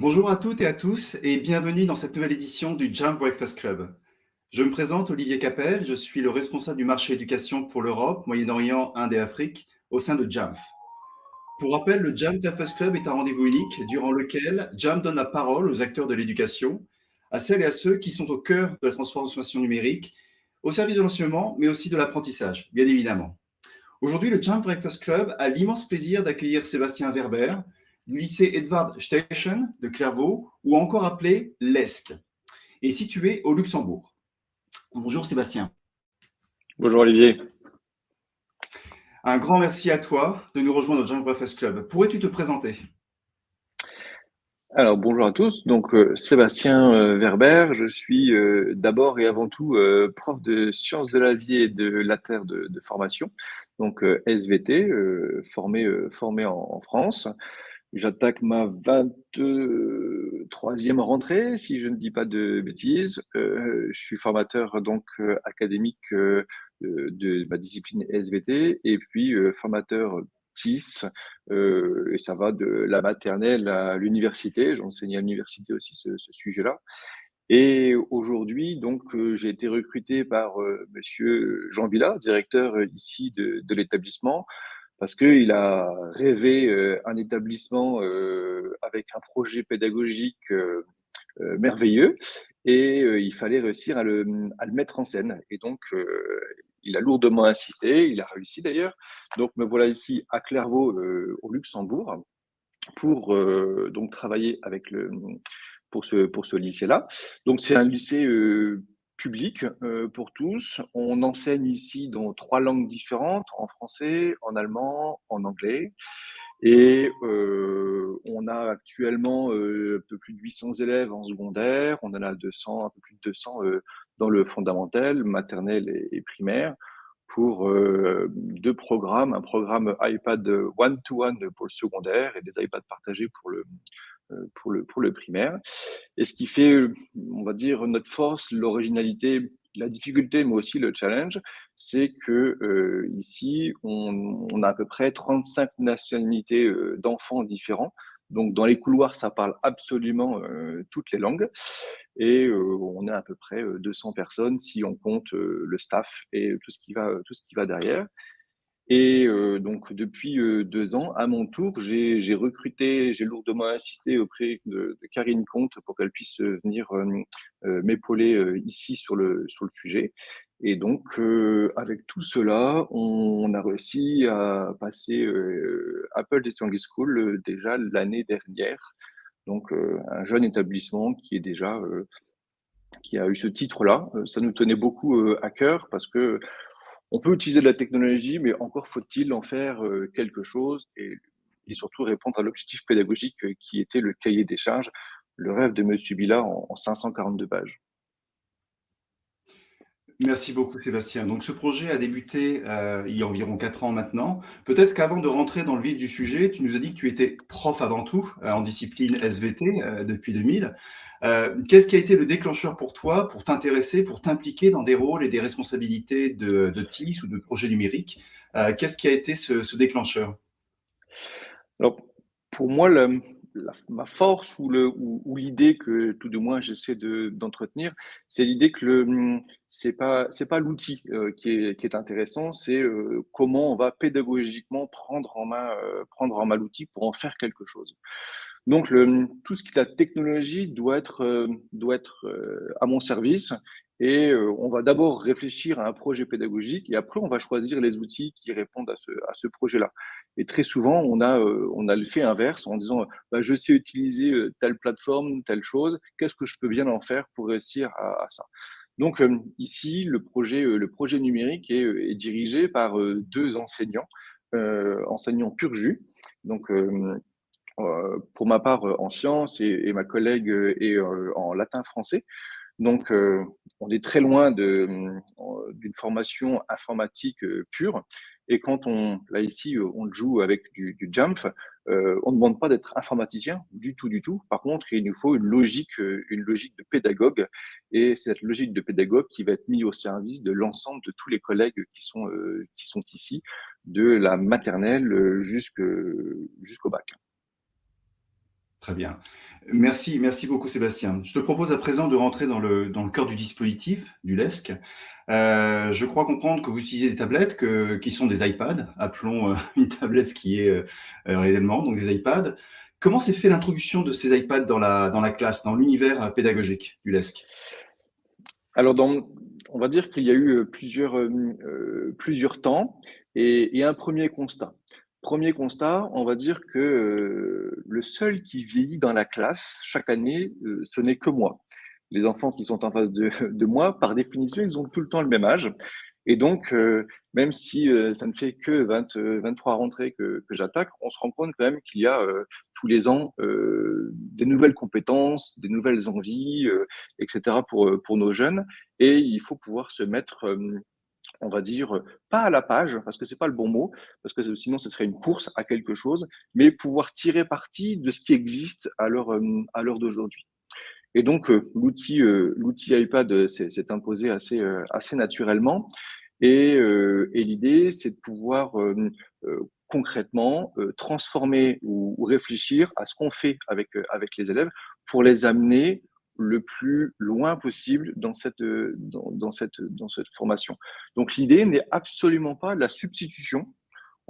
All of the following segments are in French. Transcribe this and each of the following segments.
Bonjour à toutes et à tous et bienvenue dans cette nouvelle édition du Jump Breakfast Club. Je me présente Olivier Capel, je suis le responsable du marché éducation pour l'Europe, Moyen-Orient, Inde et Afrique au sein de Jump. Pour rappel, le Jump Breakfast Club est un rendez-vous unique durant lequel Jump donne la parole aux acteurs de l'éducation, à celles et à ceux qui sont au cœur de la transformation numérique, au service de l'enseignement, mais aussi de l'apprentissage, bien évidemment. Aujourd'hui, le Jump Breakfast Club a l'immense plaisir d'accueillir Sébastien Werber du lycée Edvard Steichen de Clairvaux, ou encore appelé l'ESC, et situé au Luxembourg. Bonjour Sébastien. Bonjour Olivier. Un grand merci à toi de nous rejoindre au Jump Breakfast Club. Pourrais-tu te présenter? Alors bonjour à tous. Donc Sébastien Werber, je suis d'abord et avant tout prof de sciences de la vie et de la terre de formation, donc SVT, formé en France. J'attaque ma 23e rentrée, si je ne dis pas de bêtises. Je suis formateur donc académique de ma discipline SVT et puis formateur TIS. Et ça va de la maternelle à l'université. J'enseigne à l'université aussi ce sujet-là. Et aujourd'hui, donc, j'ai été recruté par Monsieur Jean Villa, directeur ici de l'établissement, parce qu'il a rêvé un établissement avec un projet pédagogique merveilleux et il fallait réussir à le mettre en scène. Et donc, il a lourdement insisté, il a réussi d'ailleurs. Donc, me voilà ici à Clairvaux, au Luxembourg, pour donc travailler avec pour ce lycée-là. Donc, c'est un lycée public pour tous. On enseigne ici dans 3 langues différentes, en français, en allemand, en anglais. Et on a actuellement un peu plus de 800 élèves en secondaire, on en a 200, un peu plus de 200 dans le fondamental, maternelle et primaire, pour 2 programmes, un programme iPad one-to-one pour le secondaire et des iPads partagés pour le primaire. Et ce qui fait, on va dire, notre force, l'originalité, la difficulté, mais aussi le challenge, c'est que ici, on a à peu près 35 nationalités d'enfants différents. Donc, dans les couloirs, ça parle absolument toutes les langues. Et on est à peu près 200 personnes si on compte le staff et tout ce qui va derrière. Et donc depuis 2 ans, à mon tour, j'ai recruté, j'ai lourdement insisté auprès de Karine Comte pour qu'elle puisse venir m'épauler ici sur le sujet. Et donc avec tout cela, on a réussi à passer Apple Distinguished School déjà l'année dernière. Donc un jeune établissement qui a eu ce titre-là. Ça nous tenait beaucoup à cœur parce que on peut utiliser de la technologie, mais encore faut-il en faire quelque chose et surtout répondre à l'objectif pédagogique qui était le cahier des charges, le rêve de Monsieur Villa en 542 pages. Merci beaucoup Sébastien. Donc ce projet a débuté il y a environ 4 ans maintenant. Peut-être qu'avant de rentrer dans le vif du sujet, tu nous as dit que tu étais prof avant tout en discipline SVT depuis 2000. Qu'est-ce qui a été le déclencheur pour toi, pour t'intéresser, pour t'impliquer dans des rôles et des responsabilités de TIS ou de projets numériques? Qu'est-ce qui a été ce déclencheur? Alors, pour moi, ma force ou l'idée que tout du moins j'essaie d'entretenir, c'est l'idée que c'est pas l'outil qui est intéressant, c'est comment on va pédagogiquement prendre en main l'outil pour en faire quelque chose. Donc, tout ce qui est la technologie doit être à mon service et on va d'abord réfléchir à un projet pédagogique et après on va choisir les outils qui répondent à ce projet-là. Et très souvent, on a le fait inverse en disant bah, je sais utiliser telle plateforme, telle chose, qu'est-ce que je peux bien en faire pour réussir à ça. Donc, ici, le projet numérique est dirigé par 2 enseignants pur jus. Donc, pour ma part en sciences et ma collègue est en latin français. Donc, on est très loin d'une formation informatique pure. Et quand là ici, on joue avec du Jump, on ne demande pas d'être informaticien du tout, du tout. Par contre, il nous faut une logique de pédagogue. Et c'est cette logique de pédagogue qui va être mise au service de l'ensemble de tous les collègues qui sont ici, de la maternelle jusqu'au bac. Très bien. Merci beaucoup Sébastien. Je te propose à présent de rentrer dans le cœur du dispositif, du LESC. Je crois comprendre que vous utilisez des tablettes qui sont des iPads. Appelons une tablette qui est réellement, donc des iPads. Comment s'est fait l'introduction de ces iPads dans la classe, dans l'univers pédagogique du LESC? Alors on va dire qu'il y a eu, plusieurs temps et un premier constat. Premier constat, on va dire que, le seul qui vieillit dans la classe chaque année, ce n'est que moi. Les enfants qui sont en face de moi, par définition, ils ont tout le temps le même âge et donc même si, ça ne fait que 23 rentrées que j'attaque, on se rend compte quand même qu'il y a, tous les ans, des nouvelles compétences, des nouvelles envies, et cetera pour nos jeunes et il faut pouvoir se mettre, on va dire, pas à la page, parce que c'est pas le bon mot, parce que sinon ce serait une course à quelque chose, mais pouvoir tirer parti de ce qui existe à l'heure d'aujourd'hui. Et donc, l'outil iPad s'est imposé assez naturellement. Et l'idée, c'est de pouvoir concrètement transformer ou réfléchir à ce qu'on fait avec les élèves pour les amener le plus loin possible dans cette formation. Donc, l'idée n'est absolument pas la substitution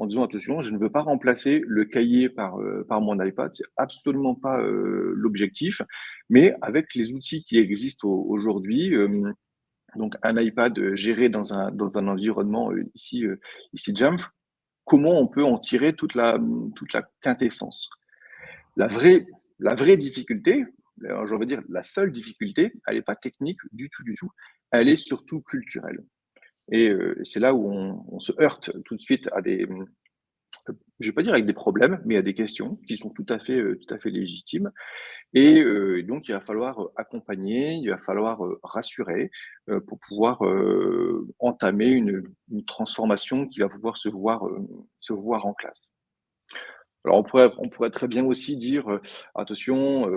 en disant attention, je ne veux pas remplacer le cahier par mon iPad, c'est absolument pas l'objectif, mais avec les outils qui existent aujourd'hui, donc un iPad géré dans un environnement ici Jamf, comment on peut en tirer toute la quintessence. La vraie, la vraie difficulté, alors, je veux dire la seule difficulté, elle n'est pas technique du tout, elle est surtout culturelle. Et c'est là où on se heurte tout de suite à des, je vais pas dire avec des problèmes, mais à des questions qui sont tout à fait légitimes. Et donc il va falloir accompagner, il va falloir rassurer pour pouvoir entamer une transformation qui va pouvoir se voir en classe. Alors on pourrait très bien aussi dire attention,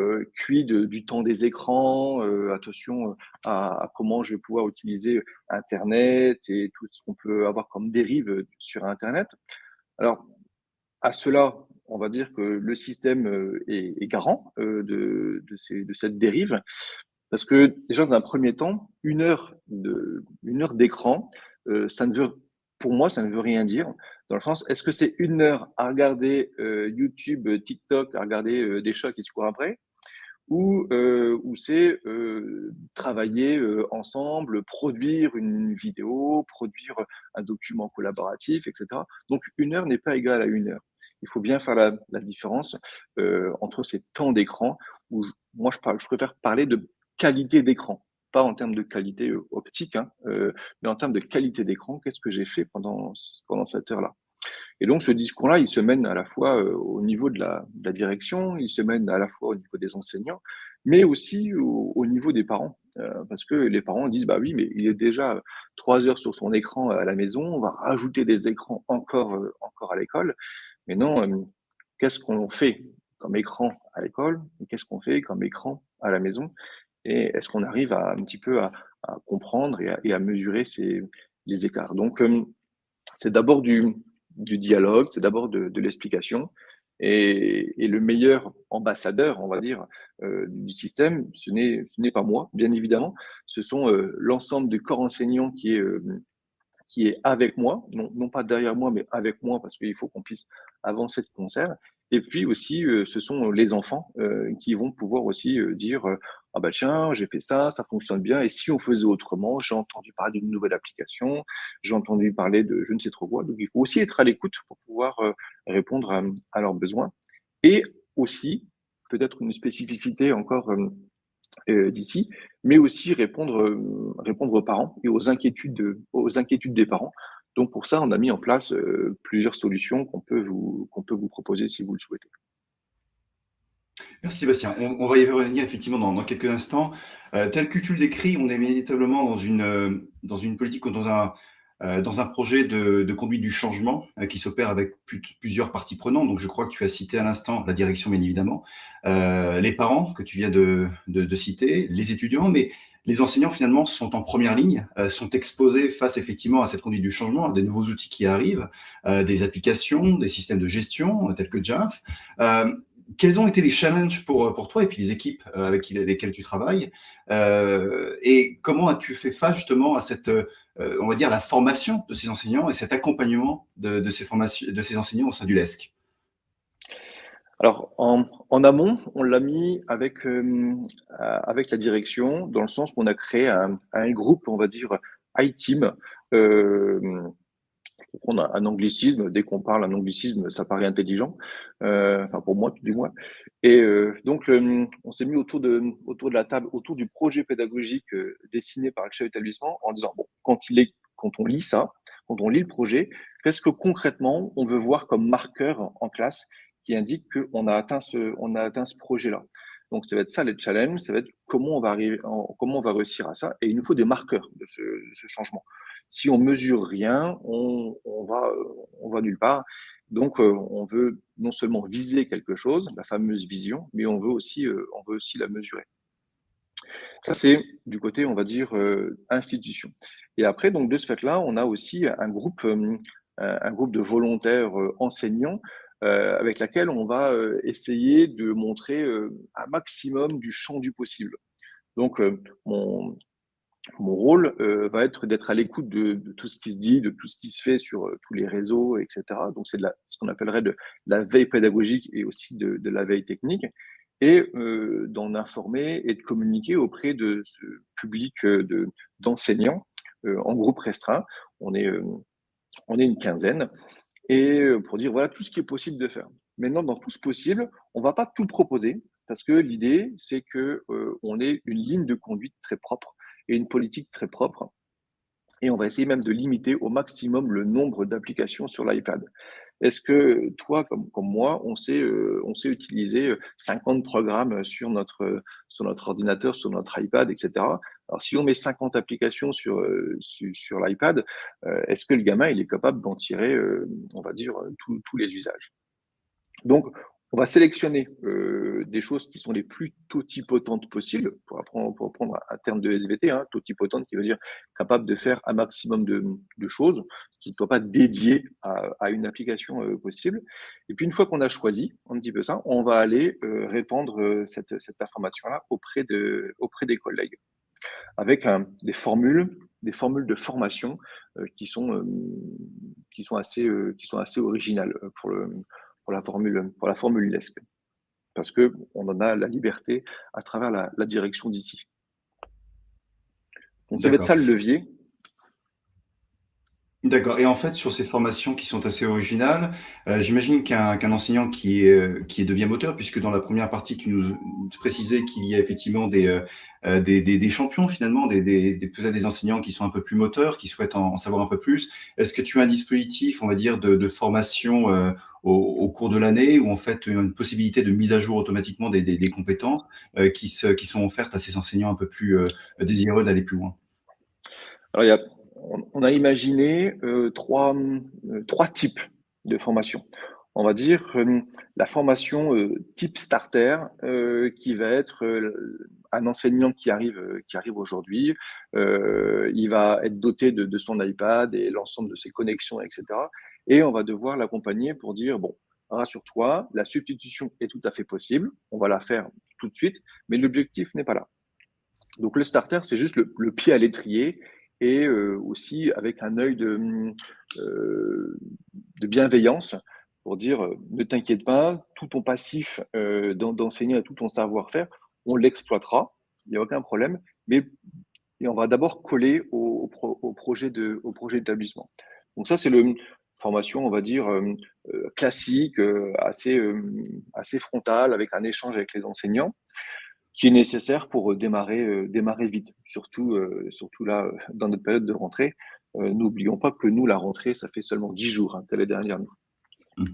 quid du temps des écrans, attention à comment je vais pouvoir utiliser Internet et tout ce qu'on peut avoir comme dérive sur Internet. Alors, à cela, on va dire que le système, est garant, de cette dérive. Parce que déjà dans un premier temps, une heure d'écran, ça ne veut pour moi, ça ne veut rien dire. Dans le sens, est-ce que c'est une heure à regarder, YouTube, TikTok, à regarder, des chats qui se courent après? Ou c'est, travailler, ensemble, produire une vidéo, produire un document collaboratif et cetera. Donc une heure n'est pas égale à une heure. Il faut bien faire la différence, entre ces temps d'écran où je préfère parler de qualité d'écran, pas en termes de qualité, optique, hein, mais en termes de qualité d'écran. Qu'est-ce que j'ai fait pendant cette heure-là? Et donc ce discours-là, il se mène à la fois, au niveau de la direction, il se mène à la fois au niveau des enseignants, mais aussi au niveau des parents. Parce que les parents disent: «Bah oui, mais il est déjà 3 heures sur son écran à la maison, on va rajouter des écrans encore à l'école». Mais non, qu'est-ce qu'on fait comme écran à l'école et qu'est-ce qu'on fait comme écran à la maison? Et est-ce qu'on arrive à un petit peu à comprendre et à mesurer les écarts? Donc, c'est d'abord du dialogue, c'est d'abord de l'explication et le meilleur ambassadeur, on va dire, du système, ce n'est pas moi, bien évidemment. Ce sont, l'ensemble du corps enseignant qui est avec moi, non pas derrière moi, mais avec moi parce qu'il faut qu'on puisse avancer de concert et puis aussi, ce sont les enfants, qui vont pouvoir aussi, dire, «Ah bah tiens, j'ai fait ça fonctionne bien et si on faisait autrement? J'ai entendu parler d'une nouvelle application, j'ai entendu parler de je ne sais trop quoi». Donc il faut aussi être à l'écoute pour pouvoir, répondre à leurs besoins et aussi, peut-être une spécificité encore, d'ici, mais aussi répondre aux parents et aux inquiétudes des parents. Donc pour ça, on a mis en place, plusieurs solutions qu'on peut vous proposer si vous le souhaitez. Merci Sébastien. On va y revenir effectivement dans quelques instants. Tel que tu le décris, on est véritablement dans une politique ou dans un projet de conduite du changement qui s'opère avec plusieurs parties prenantes. Donc je crois que tu as cité à l'instant la direction, bien évidemment, les parents que tu viens de citer, les étudiants, mais les enseignants finalement sont en première ligne, sont exposés face effectivement à cette conduite du changement, à des nouveaux outils qui arrivent, des applications, des systèmes de gestion tels que Jamf. quels ont été les challenges pour toi et puis les équipes avec lesquelles tu travailles et comment as-tu fait face justement à cette, on va dire, la formation de ces enseignants et cet accompagnement de ces formations, de ces enseignants au sein du LESC? Alors en amont, on l'a mis avec, avec la direction, dans le sens où on a créé un groupe, on va dire, iTeam, hem pour prendre un anglicisme, dès qu'on parle un anglicisme, ça paraît intelligent, enfin pour moi du moins. Et donc on s'est mis autour de la table, autour du projet pédagogique, dessiné par le chef d'établissement en disant: «Bon, quand on lit ça, quand on lit le projet, qu'est-ce que concrètement on veut voir comme marqueur en classe qui indique qu'on a atteint ce projet-là?» Donc ça va être ça les challenges, ça va être comment on va réussir à ça, et il nous faut des marqueurs de ce changement. Si on mesure rien, on va nulle part. Donc, on veut non seulement viser quelque chose, la fameuse vision, mais on veut aussi la mesurer. Ça, c'est du côté, on va dire, institution. Et après, donc de ce fait-là, on a aussi un groupe de volontaires, enseignants, avec laquelle on va, essayer de montrer, un maximum du champ du possible. Donc, mon rôle, va être d'être à l'écoute de tout ce qui se dit, de tout ce qui se fait sur, tous les réseaux et cetera. Donc c'est de la ce qu'on appellerait de la veille pédagogique et aussi de la veille technique, et d'en informer et de communiquer auprès de ce public, d'enseignants, en groupe restreint. On est, on est une quinzaine, et pour dire voilà tout ce qui est possible de faire. Maintenant, dans tout ce possible, on ne va pas tout proposer, parce que l'idée, c'est que on ait une ligne de conduite très propre et une politique très propre, et on va essayer même de limiter au maximum le nombre d'applications sur l'iPad. Est-ce que toi, comme moi, on sait utiliser 50 programmes sur notre ordinateur, sur notre iPad, etc. Alors, si on met 50 applications sur l'iPad, est-ce que le gamin il est capable d'en tirer, on va dire, tous les usages? Donc, on va sélectionner, des choses qui sont les plus totipotentes possibles, pour reprendre un terme de SVT, hein, totipotente qui veut dire capable de faire un maximum de choses, qui ne soient pas dédiées à une application, possible. Et puis une fois qu'on a choisi un petit peu ça, on va aller, répandre, cette information-là auprès des collègues, avec des formules de formation, qui sont assez originales, pour la formule LESC, parce qu'on en a la liberté à travers la direction d'ici. Donc ça va être D'accord. ça le levier. D'accord, et en fait, sur ces formations qui sont assez originales, j'imagine qu'un enseignant qui devient moteur, puisque dans la première partie, tu nous précisais qu'il y a effectivement des champions finalement, peut-être des enseignants qui sont un peu plus moteurs, qui souhaitent en savoir un peu plus. Est-ce que tu as un dispositif, on va dire, de formation, au cours de l'année, ou en fait, une possibilité de mise à jour automatiquement des compétences, qui sont offertes à ces enseignants un peu plus, désireux d'aller plus loin? Alors on a imaginé 3 types de formations. On va dire, la formation, type starter, qui va être, un enseignant qui arrive aujourd'hui, il va être doté de son iPad et l'ensemble de ses connexions, et cetera, et on va devoir l'accompagner pour dire: «Bon, rassure-toi, la substitution est tout à fait possible, on va la faire tout de suite, mais l'objectif n'est pas là». Donc le starter, c'est juste le pied à l'étrier, et aussi avec un œil de bienveillance pour dire, «Ne t'inquiète pas, tout ton passif, d'enseignant et tout ton savoir-faire, on l'exploitera, il y a aucun problème, mais et on va d'abord coller au projet d'établissement». Donc ça, c'est le formation, on va dire, classique, assez frontale, avec un échange avec les enseignants, qui est nécessaire pour démarrer vite. Surtout là, dans notre période de rentrée. N'oublions pas que nous, la rentrée, ça fait seulement 10 jours, hein, que l'année dernière, nous. Mmh.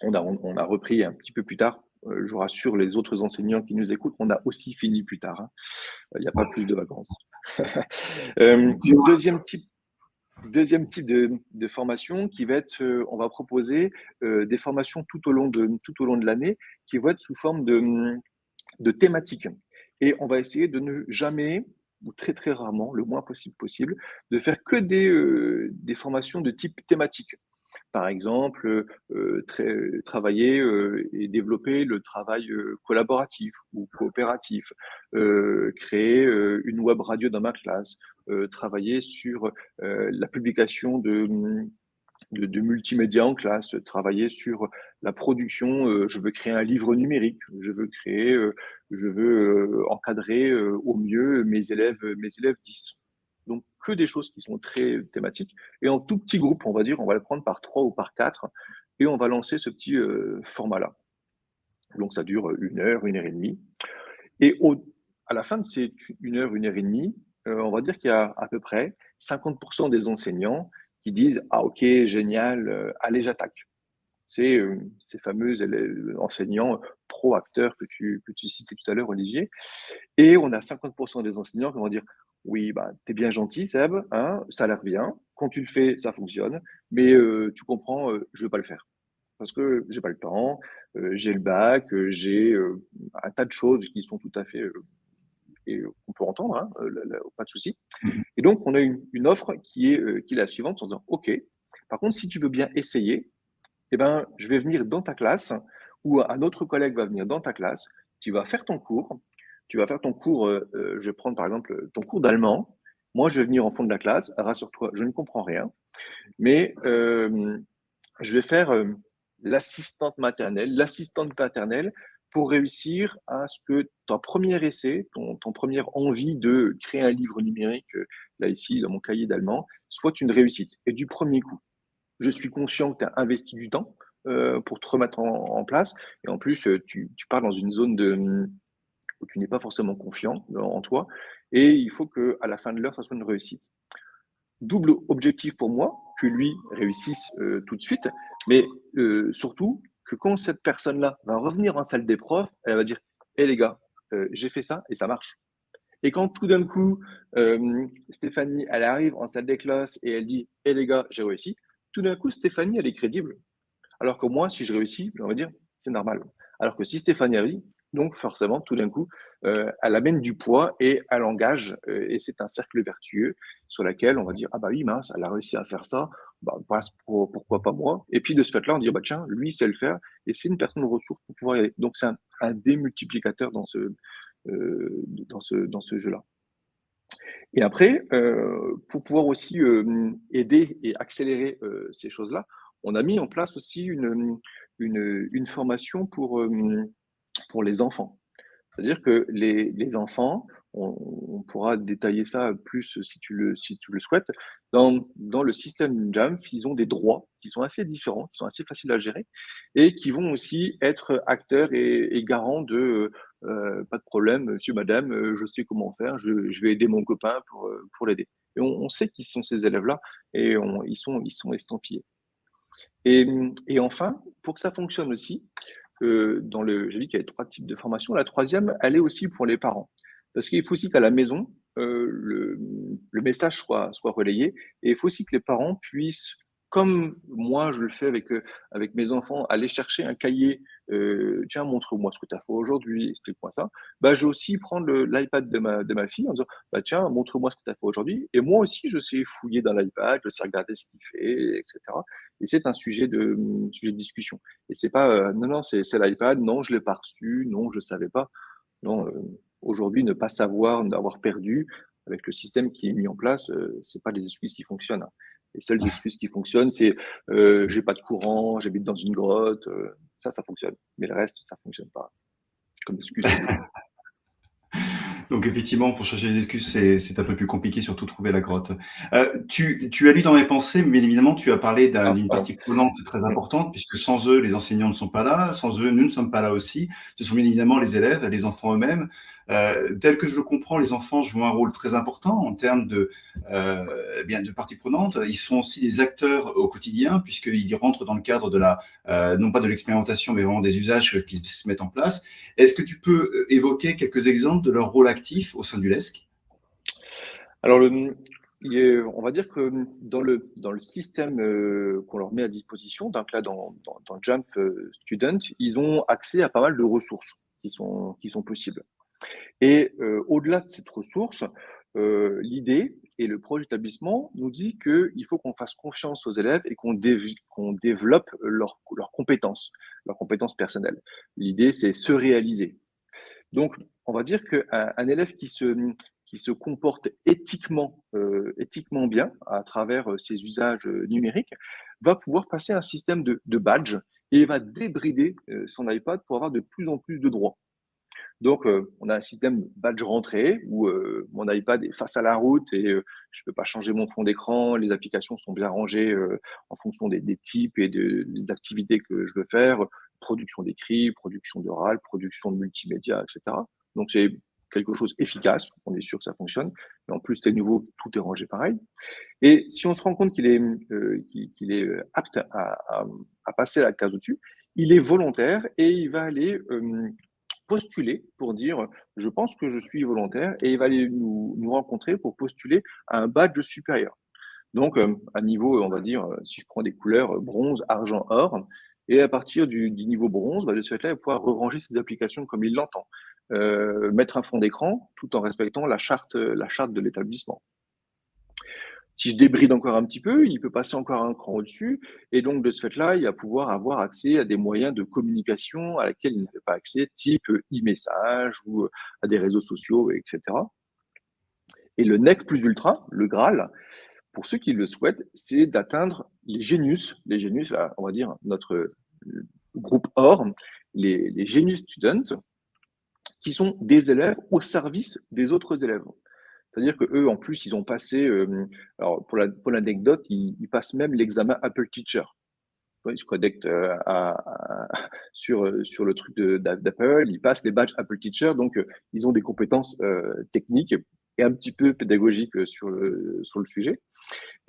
On a repris un petit peu plus tard. Je rassure les autres enseignants qui nous écoutent, on a aussi fini plus tard, hein. Il n'y a pas plus de vacances. Une deuxième type de formation qui va être, on va proposer, des formations tout au long de l'année, qui vont être sous forme de thématiques, et on va essayer de ne jamais, ou très, très rarement, le moins possible, de faire que des formations de type thématique. Par exemple, travailler et développer le travail collaboratif ou coopératif, créer une web radio dans ma classe, travailler sur la publication de multimédia en classe, travailler sur la production, je veux créer un livre numérique, je veux encadrer au mieux mes élèves 10. Donc que des choses qui sont très thématiques et en tout petit groupe, on va dire, on va le prendre par 3 ou par 4 et on va lancer ce petit format-là. Donc ça dure 1 heure et demie. Et à la fin de ces 1 heure et demie, on va dire qu'il y a à peu près 50% des enseignants qui disent: «Ah OK, génial, allez j'attaque». C'est, ces fameux enseignants pro-acteurs que tu citais tout à l'heure, Olivier. Et on a 50% des enseignants qui vont dire: «Oui, bah, tu es bien gentil Seb, hein, ça a l'air bien. Quand tu le fais, ça fonctionne, mais tu comprends, je ne veux pas le faire. Parce que j'ai pas le temps, j'ai le bac, j'ai, un tas de choses qui sont tout à fait, et qu'on peut entendre, hein, pas de souci. Mmh. Et donc, on a une offre qui est la suivante en disant: «OK, par contre, si tu veux bien essayer, eh ben, je vais venir dans ta classe ou un autre collègue va venir dans ta classe, tu vas faire ton cours, tu vas faire ton cours, je vais prendre par exemple ton cours d'allemand. Moi, je vais venir en fond de la classe, rassure-toi, je ne comprends rien, mais je vais faire l'assistante maternelle, l'assistante paternelle pour réussir à ce que ton premier essai, ton première envie de créer un livre numérique, là ici dans mon cahier d'allemand, soit une réussite et du premier coup. Je suis conscient que tu as investi du temps pour te remettre en place et en plus, tu pars dans une zone où tu n'es pas forcément confiant en toi et il faut qu'à la fin de l'heure, ça soit une réussite. Double objectif pour moi, que lui réussisse tout de suite, mais surtout que quand cette personne-là va revenir en salle d'épreuve, elle va dire: «Eh les gars, j'ai fait ça et ça marche». Et quand tout d'un coup, Stéphanie, elle arrive en salle des classes et elle dit: «Eh les gars, j'ai réussi», tout d'un coup, Stéphanie, elle est crédible. Alors que moi, si je réussis, on va dire: «C'est normal». Alors que si Stéphanie arrive, donc forcément, tout d'un coup, elle amène du poids et elle engage, et c'est un cercle vertueux sur laquelle on va dire: «Ah bah oui, mince, elle a réussi à faire ça, bah, pourquoi pas moi?» Et puis de ce fait-là, on dit: «Ah bah tiens, lui, il sait le faire et c'est une personne ressource pour pouvoir y aller». Donc c'est un démultiplicateur dans ce jeu-là. Et après, pour pouvoir aussi, aider et accélérer, ces choses-là, on a mis en place aussi une formation pour les enfants. C'est-à-dire que les enfants, on pourra détailler ça plus si tu le souhaites. Dans le système JAMF, ils ont des droits qui sont assez différents, qui sont assez faciles à gérer et qui vont aussi être acteurs et garants de, «Pas de problème, monsieur, madame, je sais comment faire, je vais aider mon copain pour l'aider» et on sait qui sont ces élèves-là et ils sont estampillés et enfin, pour que ça fonctionne aussi, j'ai dit qu'il y avait 3 types de formation. La troisième, elle est aussi pour les parents. Parce qu'il faut aussi qu'à la maison, le message soit relayé et il faut aussi que les parents puissent, comme moi je le fais avec mes enfants, aller chercher un cahier, «Tiens, montre-moi ce que tu as fait aujourd'hui, explique-moi ça». Bah, je vais aussi prendre l'iPad de ma fille en disant: «Bah, tiens, montre-moi ce que tu as fait aujourd'hui» et moi aussi je sais fouiller dans l'iPad, je sais regarder ce qu'il fait et cetera et c'est un sujet de discussion. Et c'est pas, «Non, non, c'est l'iPad, non, je l'ai pas reçu, non, je savais pas». Non, aujourd'hui, ne pas savoir, d'avoir perdu, avec le système qui est mis en place, c'est pas des excuses qui fonctionnent, hein. Les seules excuses qui fonctionnent, c'est, «J'ai pas de courant, j'habite dans une grotte», ça fonctionne. Mais le reste, ça fonctionne pas. Comme excuse, je veux dire. Donc effectivement, pour chercher les excuses, c'est un peu plus compliqué, surtout trouver la grotte. Tu as lu dans mes pensées, mais bien évidemment, tu as parlé Ah, d'une pardon. partie prenante très Mmh. importante, puisque sans eux, les enseignants ne sont pas là, sans eux, nous ne sommes pas là aussi. Ce sont bien évidemment les élèves, les enfants eux-mêmes. Tel que je le comprends, les enfants jouent un rôle très important en termes bien de partie prenante. Ils sont aussi des acteurs au quotidien, puisqu'ils rentrent dans le cadre de non pas de l'expérimentation, mais vraiment des usages qui se mettent en place. Est-ce que tu peux évoquer quelques exemples de leur rôle actif au sein du LESC? Alors on va dire que, dans le système, qu'on leur met à disposition, donc là dans Jump, Student, ils ont accès à pas mal de ressources qui sont possibles. Et au-delà de cette ressource, l'idée Et le projet d'établissement nous dit qu'il faut qu'on fasse confiance aux élèves et qu'on développe leurs compétences personnelles. L'idée, c'est se réaliser. Donc, on va dire qu'un élève qui se comporte éthiquement bien à travers ses usages numériques va pouvoir passer un système de badge et va débrider son iPad pour avoir de plus en plus de droits. Donc, on a un système badge rentrée où mon iPad est face à la route et je ne peux pas changer mon fond d'écran. Les applications sont bien rangées en fonction des types et des activités que je veux faire. Production d'écrit, production d'oral, production de multimédia, etc. Donc, c'est quelque chose d'efficace. On est sûr que ça fonctionne. Mais en plus, c'est nouveau, tout est rangé pareil. Et si on se rend compte qu'il est apte à passer la case au-dessus, il est volontaire et il va aller postuler pour dire je pense que je suis volontaire et il va aller nous rencontrer pour postuler à un badge supérieur. Donc, à niveau, on va dire, si je prends des couleurs bronze, argent, or, et à partir du niveau bronze, bah, de ce fait-là, il va pouvoir ranger ses applications comme il l'entend. Mettre un fond d'écran tout en respectant la charte de l'établissement. Si je débride encore un petit peu, il peut passer encore un cran au-dessus et donc de ce fait-là, il va pouvoir avoir accès à des moyens de communication à laquelle il n'avait pas accès, type e-message ou à des réseaux sociaux, etc. Et le nec plus ultra, le Graal, pour ceux qui le souhaitent, c'est d'atteindre les Genius. Les Genius, là, on va dire notre groupe or, les Genius Students, qui sont des élèves au service des autres élèves. C'est-à-dire qu'eux, en plus, ils ont passé, alors pour l'anecdote, ils passent même l'examen Apple Teacher. Oui, je connecte sur le truc d'Apple, ils passent les badges Apple Teacher, donc ils ont des compétences techniques et un petit peu pédagogiques sur le sujet.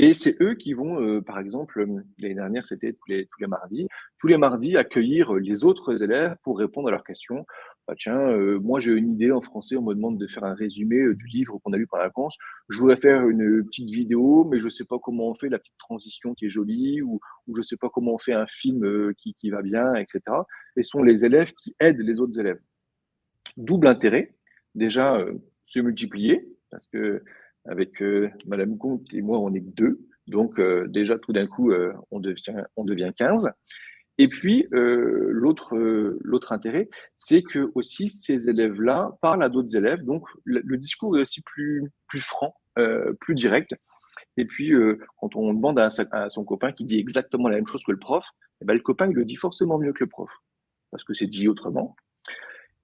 Et c'est eux qui vont, par exemple, l'année dernière, c'était tous les mardis accueillir les autres élèves pour répondre à leurs questions. Bah, tiens, moi j'ai une idée en français, on me demande de faire un résumé du livre qu'on a lu pendant la vacances. Je voudrais faire une petite vidéo, mais je ne sais pas comment on fait la petite transition qui est jolie, ou je ne sais pas comment on fait un film qui va bien, etc. Et ce sont les élèves qui aident les autres élèves. Double intérêt, déjà se multiplier, parce que avec Madame Comte et moi, on est que deux. Donc déjà, tout d'un coup, on devient 15. Et puis, l'autre intérêt, c'est que aussi ces élèves-là parlent à d'autres élèves. Donc, le discours est aussi plus franc, plus direct. Et puis, quand on demande à son copain qui dit exactement la même chose que le prof, eh ben, le copain, il le dit forcément mieux que le prof, parce que c'est dit autrement.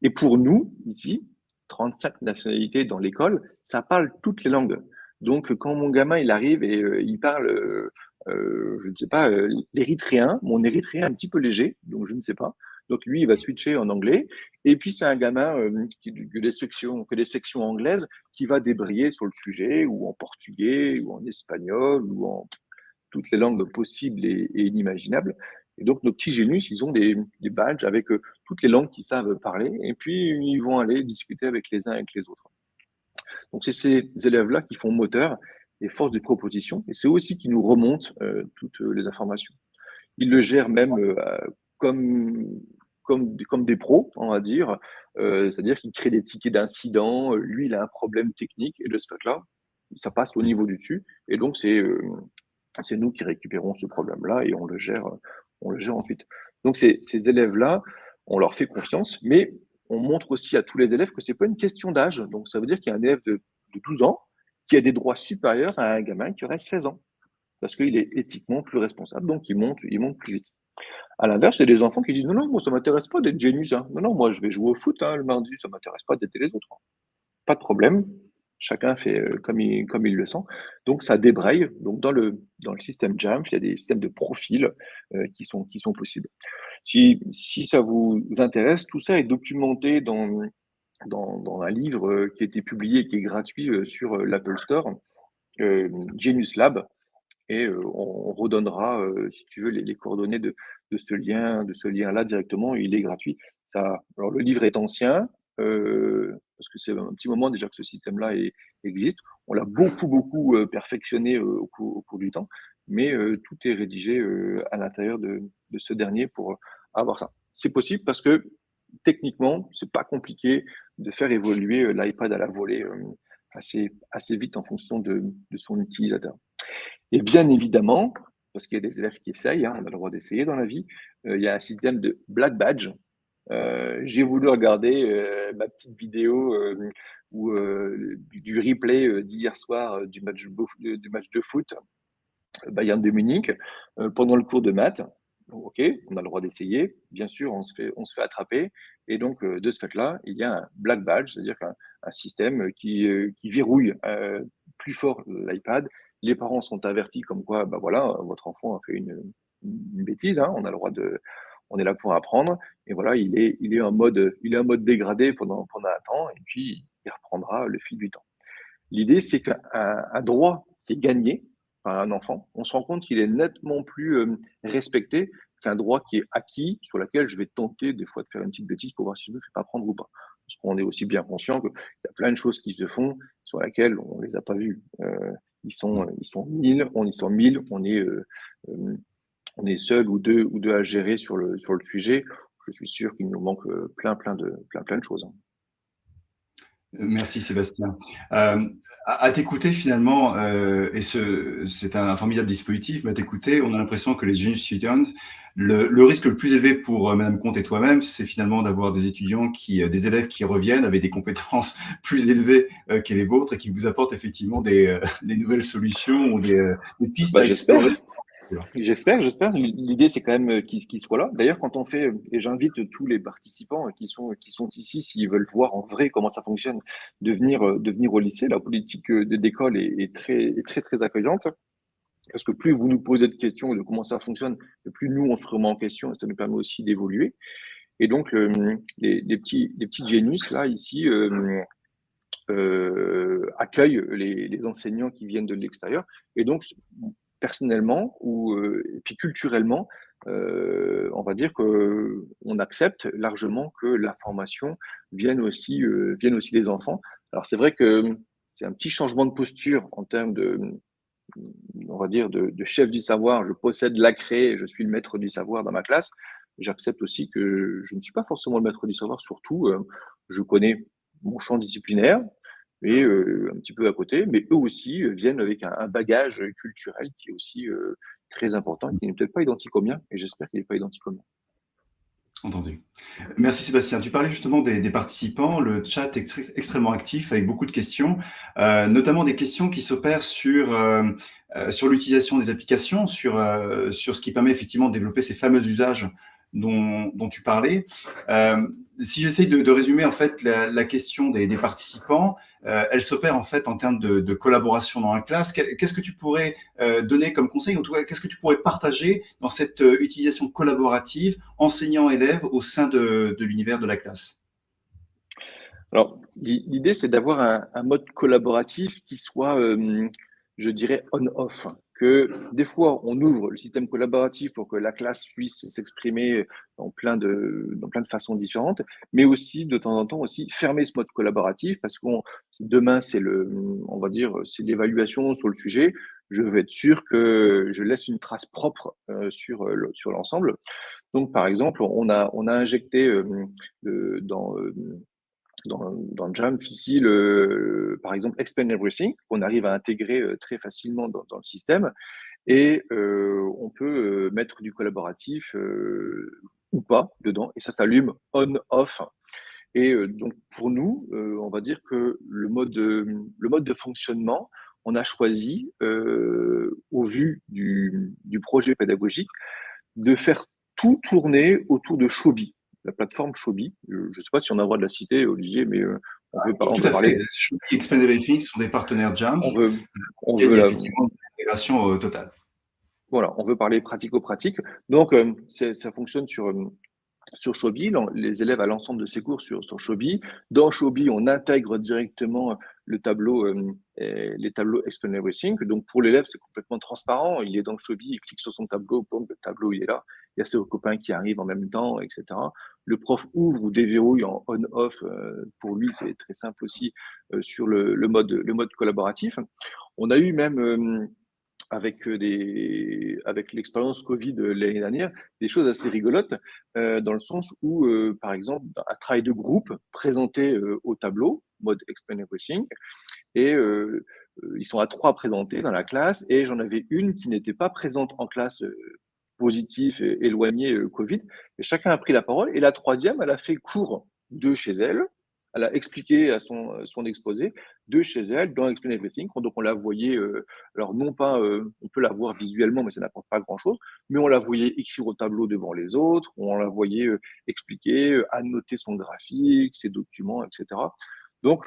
Et pour nous, ici, 35 nationalités dans l'école, ça parle toutes les langues. Donc, quand mon gamin, il arrive et il parle, je ne sais pas, l'érythréen, mon érythréen est un petit peu léger, donc je ne sais pas. Donc, lui, il va switcher en anglais. Et puis, c'est un gamin que des sections anglaises qui va débrayer sur le sujet, ou en portugais, ou en espagnol, ou en toutes les langues possibles et inimaginables. Et donc, nos petits génus, ils ont des badges avec toutes les langues qu'ils savent parler, et puis ils vont aller discuter avec les uns et avec les autres. Donc, c'est ces élèves-là qui font moteur et force de proposition, et c'est aussi qui nous remontent toutes les informations. Ils le gèrent même comme, comme des pros, on va dire, c'est-à-dire qu'ils créent des tickets d'incident, lui, il a un problème technique, et de ce fait-là, ça passe au niveau du dessus, et donc c'est nous qui récupérons ce problème-là et on le gère ensuite. Donc ces élèves-là, on leur fait confiance, mais on montre aussi à tous les élèves que c'est pas une question d'âge. Donc ça veut dire qu'il y a un élève de 12 ans qui a des droits supérieurs à un gamin qui aurait 16 ans, parce qu'il est éthiquement plus responsable, donc il monte plus vite. À l'inverse, il y a des enfants qui disent non, non, moi ça m'intéresse pas d'être génius, hein. Non, non, moi je vais jouer au foot le mardi, ça m'intéresse pas d'aider les autres, hein. Pas de problème. Chacun fait comme il le sent. Donc, ça débraye. Donc, dans le système Jamf, il y a des systèmes de profils qui sont possibles. Si ça vous intéresse, tout ça est documenté dans un livre qui a été publié et qui est gratuit sur l'Apple Store, Genius Lab. Et on redonnera, si tu veux, les coordonnées de ce lien-là directement. Il est gratuit. Alors, le livre est ancien, parce que c'est un petit moment déjà que ce système-là existe. On l'a beaucoup perfectionné au cours du temps, mais tout est rédigé à l'intérieur de ce dernier pour avoir ça. C'est possible parce que techniquement, c'est pas compliqué de faire évoluer l'iPad à la volée assez vite en fonction de son utilisateur. Et bien évidemment, parce qu'il y a des élèves qui essayent, hein, on a le droit d'essayer dans la vie, il y a un système de black badge. J'ai voulu regarder ma petite vidéo ou du replay d'hier soir du match de foot Bayern de Munich pendant le cours de maths. Donc, ok, on a le droit d'essayer. Bien sûr, on se fait attraper. Et donc, de ce fait-là, il y a un black badge, c'est-à-dire un système qui verrouille plus fort l'iPad. Les parents sont avertis comme quoi, bah voilà, votre enfant a fait une bêtise. Hein, on est là pour apprendre. Et voilà, il est en mode dégradé pendant un temps, et puis il reprendra le fil du temps. L'idée, c'est qu'un droit qui est gagné par un enfant, on se rend compte qu'il est nettement plus respecté qu'un droit qui est acquis, sur lequel je vais tenter des fois de faire une petite bêtise pour voir si je me fais pas prendre ou pas. Parce qu'on est aussi bien conscient qu'il y a plein de choses qui se font sur lesquelles on les a pas vues. Ils sont 1000, on y sont 1000, on est seul ou deux à gérer sur le sujet. Je suis sûr qu'il nous manque plein de choses. Merci Sébastien. À t'écouter finalement, c'est un formidable dispositif, mais à t'écouter, on a l'impression que les Genius Students, le risque le plus élevé pour Madame Comte et toi-même, c'est finalement d'avoir des étudiants des élèves qui reviennent avec des compétences plus élevées que les vôtres et qui vous apportent effectivement des nouvelles solutions ou des pistes Bah, à explorer. j'espère. J'espère. L'idée, c'est quand même qu'ils soient là. D'ailleurs, quand on fait, et j'invite tous les participants qui sont ici, s'ils veulent voir en vrai comment ça fonctionne, de venir au lycée. La politique d'école est très, très accueillante. Parce que plus vous nous posez de questions de comment ça fonctionne, et plus nous, on se remet en question, et ça nous permet aussi d'évoluer. Et donc, les petits génius, là, ici, accueillent les enseignants qui viennent de l'extérieur. Et donc, personnellement et puis culturellement, on va dire qu'on accepte largement que l'information vienne aussi des enfants. Alors c'est vrai que c'est un petit changement de posture en termes on va dire, de chef du savoir. Je possède la craie, je suis le maître du savoir dans ma classe. J'accepte aussi que je ne suis pas forcément le maître du savoir, surtout, je connais mon champ disciplinaire, et un petit peu à côté, mais eux aussi viennent avec un bagage culturel qui est aussi très important, qui n'est peut-être pas identique au mien, et j'espère qu'il n'est pas identique au mien. Entendu. Merci Sébastien. Tu parlais justement des participants. Le chat est extrêmement actif avec beaucoup de questions, notamment des questions qui s'opèrent sur l'utilisation des applications, sur ce qui permet effectivement de développer ces fameux usages dont tu parlais. Si j'essaye de résumer en fait la question des participants, elle s'opère en fait en termes de collaboration dans la classe. Qu'est-ce que tu pourrais donner comme conseil, en tout cas, qu'est-ce que tu pourrais partager dans cette utilisation collaborative enseignant-élève au sein de l'univers de la classe? Alors, l'idée, c'est d'avoir un mode collaboratif qui soit, je dirais, on-off. Que des fois, on ouvre le système collaboratif pour que la classe puisse s'exprimer dans plein de façons différentes, mais aussi, de temps en temps, aussi fermer ce mode collaboratif parce que demain, on va dire, c'est l'évaluation sur le sujet. Je veux être sûr que je laisse une trace propre sur l'ensemble. Donc, par exemple, on a injecté dans Jamf ici, par exemple, Explain Everything, qu'on arrive à intégrer très facilement dans le système. Et on peut mettre du collaboratif ou pas dedans, et ça s'allume on-off. Et donc, pour nous, on va dire que le mode de fonctionnement, on a choisi, au vu du projet pédagogique, de faire tout tourner autour de Shobi, la plateforme Shobi. Je ne sais pas si on a le droit de la citer, Olivier, mais on Tout veut à fait. parler, Shopee et Explain Everything sont des partenaires Jamf. on veut, on Il veut y a la- effectivement une intégration totale. voilà, on veut parler pratico-pratique. Donc, ça fonctionne sur Shobi, les élèves à l'ensemble de ces cours sur Shobi. Dans Shobi, on intègre directement les tableaux Explain Everything. Donc, pour l'élève, c'est complètement transparent. Il est dans Shobi, il clique sur son tableau, boum, le tableau, il est là. Il y a ses copains qui arrivent en même temps, etc. Le prof ouvre ou déverrouille en on-off. Pour lui, c'est très simple aussi sur le mode collaboratif. On a eu même avec l'expérience Covid l'année dernière, des choses assez rigolotes, dans le sens où, par exemple, un travail de groupe présenté au tableau, mode Explain Everything, et ils sont à 3 à présenter dans la classe et j'en avais une qui n'était pas présente en classe, positif et éloignée, Covid et chacun a pris la parole et la troisième, elle a fait cours de chez elle. Elle a expliqué à son exposé de chez elle dans Explain Everything. Donc on la voyait, alors non pas, on peut la voir visuellement, mais ça n'apporte pas grand-chose, mais on la voyait écrire au tableau devant les autres, on la voyait, expliquer, annoter son graphique, ses documents et cetera. Donc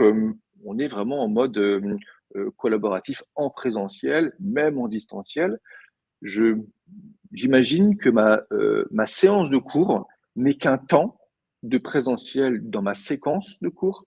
on est vraiment en mode, collaboratif en présentiel, même en distanciel. Je J'imagine que ma séance de cours n'est qu'un temps de présentiel dans ma séquence de cours,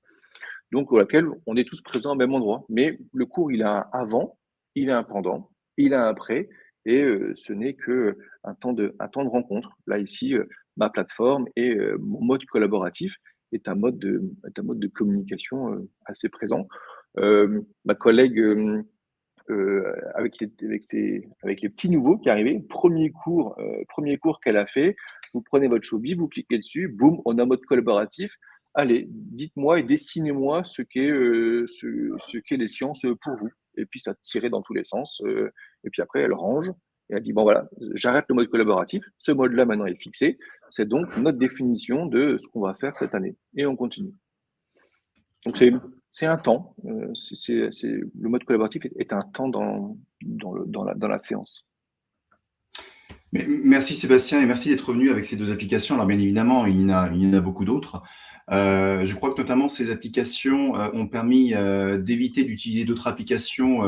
donc au laquelle on est tous présents au même endroit. Mais le cours, il a un avant, il a un pendant, il a un après et ce n'est qu'un temps de rencontre. Là, ici, ma plateforme et mon mode collaboratif est un mode de communication, assez présent. Ma collègue, avec les petits nouveaux qui arrivaient, premier cours qu'elle a fait, vous prenez votre Chobi, vous cliquez dessus, boum, on est en mode collaboratif. Allez, dites-moi et dessinez-moi ce qu'est les sciences pour vous. Et puis ça tirait dans tous les sens. Et puis après, elle range et elle dit bon voilà, j'arrête le mode collaboratif. Ce mode-là maintenant est fixé. C'est donc notre définition de ce qu'on va faire cette année. Et on continue. Donc c'est un temps, le mode collaboratif est un temps dans la séance. Merci Sébastien et merci d'être revenu avec ces deux applications. Alors bien évidemment, il y en a beaucoup d'autres. Je crois que notamment ces applications ont permis d'éviter d'utiliser d'autres applications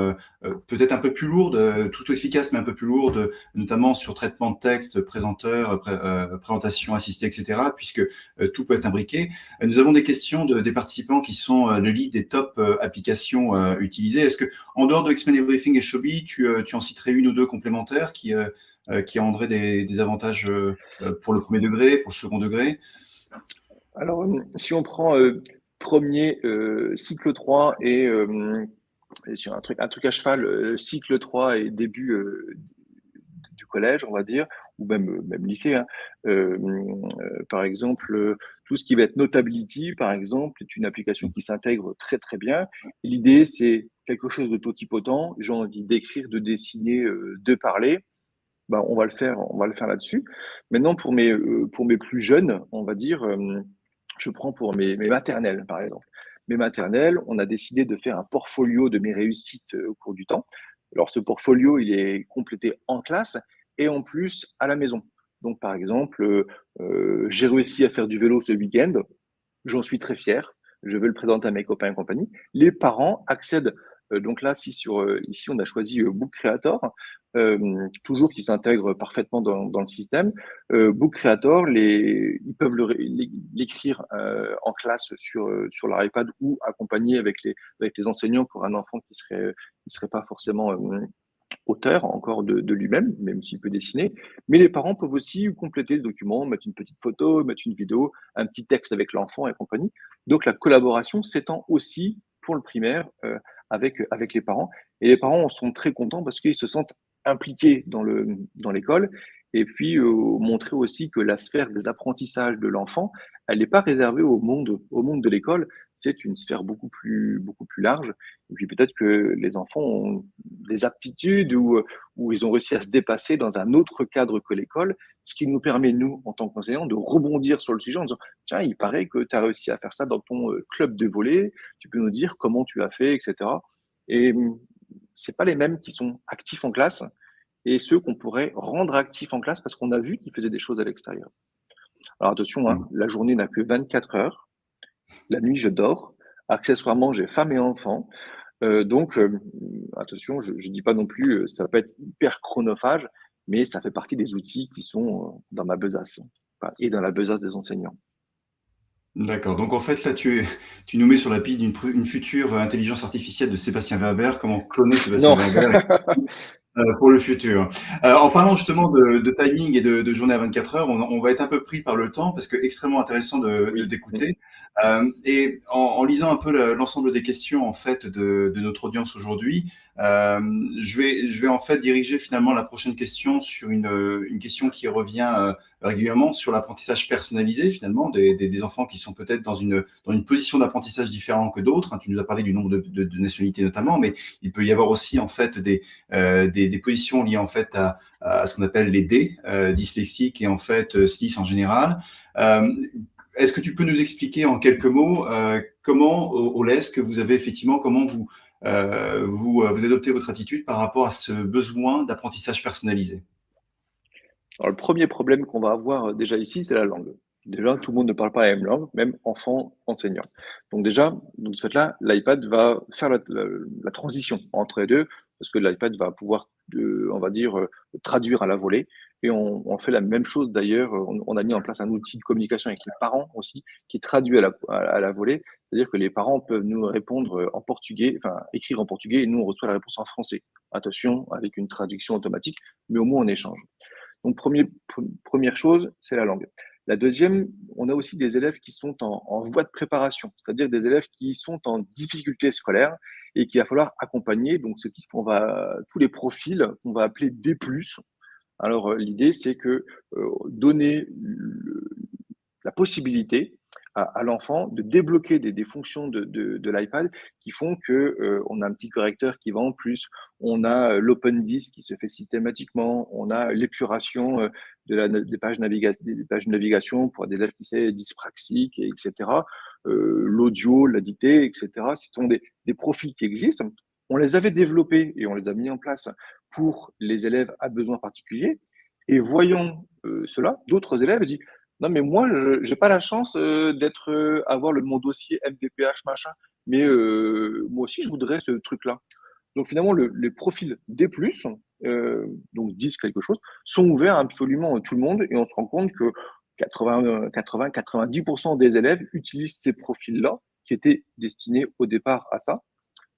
peut-être un peu plus lourdes, tout efficaces mais un peu plus lourdes, notamment sur traitement de texte, présenteur, présentation assistée, etc., puisque tout peut être imbriqué. Nous avons des questions des participants qui sont le liste des top applications utilisées. Est-ce que, en dehors de Explain Everything et Shobi, tu en citerais une ou deux complémentaires qui rendrait des avantages pour le premier degré, pour le second degré? Alors, si on prend premier cycle 3 et sur un truc à cheval, cycle 3 et début du collège, on va dire, ou même lycée, hein, par exemple, tout ce qui va être Notability, par exemple, est une application qui s'intègre très très bien. L'idée, c'est quelque chose de totipotent. J'ai envie d'écrire, de dessiner, de parler. Ben, on va le faire là-dessus. Maintenant, pour mes plus jeunes, on va dire, je prends pour mes maternelles, par exemple. Mes maternelles, on a décidé de faire un portfolio de mes réussites au cours du temps. Alors, ce portfolio, il est complété en classe et en plus à la maison. Donc, par exemple, j'ai réussi à faire du vélo ce week-end. J'en suis très fier. Je vais le présenter à mes copains et compagnie. Les parents accèdent. Donc là, ici, on a choisi Book Creator, toujours qui s'intègre parfaitement dans le système. Book Creator, ils peuvent l'écrire en classe sur leur iPad ou accompagné avec les enseignants pour un enfant qui serait pas forcément auteur encore de lui-même, même s'il peut dessiner. Mais les parents peuvent aussi compléter le document, mettre une petite photo, mettre une vidéo, un petit texte avec l'enfant et compagnie. Donc la collaboration s'étend aussi pour le primaire avec les parents. Et les parents en sont très contents parce qu'ils se sentent impliqués dans l'école. Et puis montrer aussi que la sphère des apprentissages de l'enfant, elle n'est pas réservée au monde de l'école. C'est une sphère beaucoup plus large. Et puis peut-être que les enfants ont des aptitudes où ils ont réussi à se dépasser dans un autre cadre que l'école, ce qui nous permet, nous, en tant qu'enseignants, de rebondir sur le sujet en disant, tiens, il paraît que tu as réussi à faire ça dans ton club de volley, tu peux nous dire comment tu as fait, etc. Et c'est pas les mêmes qui sont actifs en classe et ceux qu'on pourrait rendre actifs en classe parce qu'on a vu qu'ils faisaient des choses à l'extérieur. Alors attention, hein, la journée n'a que 24 heures, la nuit je dors, accessoirement j'ai femme et enfants, donc attention, je dis pas non plus, ça peut être hyper chronophage, mais ça fait partie des outils qui sont dans ma besace, enfin, et dans la besace des enseignants. D'accord. Donc en fait, là, tu nous mets sur la piste d'une future intelligence artificielle de Sébastien Werber, comment cloner Sébastien Non. Werber pour le futur. En parlant justement de timing et de journée à 24 heures, on va être un peu pris par le temps parce que extrêmement intéressant de Oui. d'écouter. Et en lisant un peu l'ensemble des questions en fait de notre audience aujourd'hui, Je vais en fait diriger finalement la prochaine question sur une question qui revient régulièrement sur l'apprentissage personnalisé finalement des enfants qui sont peut-être dans une position d'apprentissage différente que d'autres. Tu nous as parlé du nombre de nationalités notamment, mais il peut y avoir aussi en fait des positions liées en fait à ce qu'on appelle les D, dyslexiques et en fait SLIS en général. Est-ce que tu peux nous expliquer en quelques mots comment au LESC vous avez effectivement, comment vous adoptez votre attitude par rapport à ce besoin d'apprentissage personnalisé? Alors, le premier problème qu'on va avoir déjà ici, c'est la langue. Déjà, tout le monde ne parle pas la même langue, même enfants, enseignants. Donc déjà, de ce fait-là, l'iPad va faire la transition entre les deux, parce que l'iPad va pouvoir, on va dire, traduire à la volée. Et on fait la même chose d'ailleurs. On a mis en place un outil de communication avec les parents aussi, qui traduit à la volée. C'est-à-dire que les parents peuvent nous répondre en portugais, enfin écrire en portugais, et nous on reçoit la réponse en français. Attention, avec une traduction automatique, mais au moins on échange. Donc, première chose, c'est la langue. La deuxième, on a aussi des élèves qui sont en voie de préparation, c'est-à-dire des élèves qui sont en difficulté scolaire et qu'il va falloir accompagner. Donc, c'est tout ce qu'on va, tous les profils qu'on va appeler D+. Alors, l'idée, c'est que donner la possibilité à l'enfant de débloquer des fonctions de l'iPad qui font que on a un petit correcteur qui va en plus, on a l'open disk qui se fait systématiquement, on a l'épuration des pages de navigation pour des élèves qui sont dyspraxiques, etc. L'audio, la dictée, etc. Ce sont des profils qui existent. On les avait développés et on les a mis en place pour les élèves à besoins particuliers. Et voyant cela, d'autres élèves disent non, mais moi, je n'ai pas la chance d'être, avoir mon dossier MDPH, machin, mais moi aussi, je voudrais ce truc-là. Donc finalement, les profils D+, donc 10 quelque chose, sont ouverts à absolument tout le monde et on se rend compte que 90% des élèves utilisent ces profils-là qui étaient destinés au départ à ça.